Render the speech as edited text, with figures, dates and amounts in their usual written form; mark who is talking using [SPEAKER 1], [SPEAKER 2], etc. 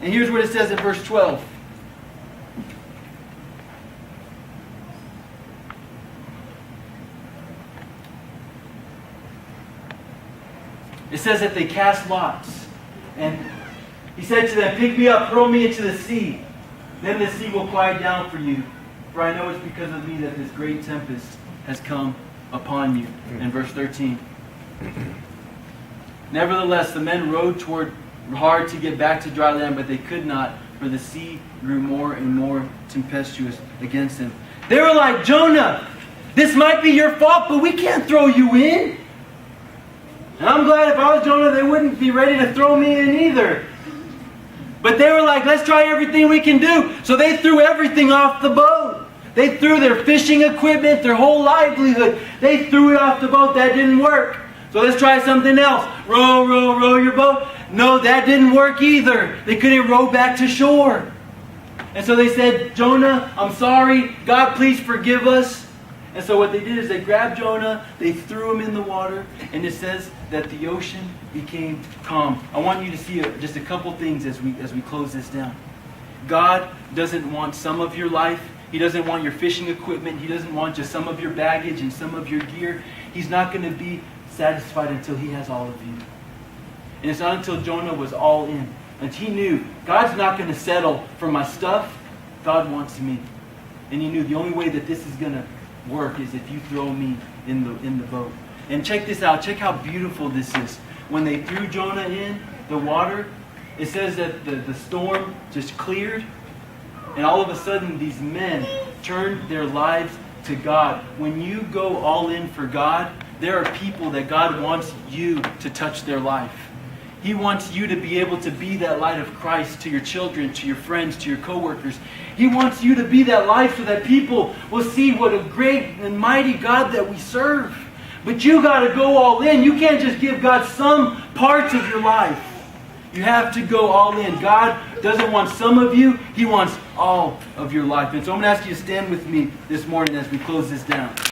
[SPEAKER 1] And here's what it says in verse 12. It says that they cast lots. And he said to them, pick me up, hurl me into the sea. Then the sea will quiet down for you. For I know it's because of me that this great tempest has come upon you. In verse 13. Nevertheless, the men rowed hard to get back to dry land, but they could not, for the sea grew more and more tempestuous against them. They were like, Jonah, this might be your fault, but we can't throw you in. And I'm glad if I was Jonah, they wouldn't be ready to throw me in either. But they were like, let's try everything we can do. So they threw everything off the boat. They threw their fishing equipment, their whole livelihood. They threw it off the boat. That didn't work. So let's try something else. Row, row, row your boat. No, that didn't work either. They couldn't row back to shore. And so they said, Jonah, I'm sorry. God, please forgive us. And so what they did is they grabbed Jonah, they threw him in the water, and it says that the ocean became calm. I want you to see just a couple things as we close this down. God doesn't want some of your life. He doesn't want your fishing equipment. He doesn't want just some of your baggage and some of your gear. He's not going to be satisfied until He has all of you. And it's not until Jonah was all in. And he knew, God's not going to settle for my stuff. God wants me. And he knew the only way that this is going to work is if you throw me in the boat. And check this out. Check how beautiful this is. When they threw Jonah in the water, it says that the storm just cleared. And all of a sudden, these men turned their lives to God. When you go all in for God, there are people that God wants you to touch their life. He wants you to be able to be that light of Christ to your children, to your friends, to your coworkers. He wants you to be that light so that people will see what a great and mighty God that we serve. But you got to go all in. You can't just give God some parts of your life. You have to go all in. God doesn't want some of you. He wants all of your life. And so I'm going to ask you to stand with me this morning as we close this down.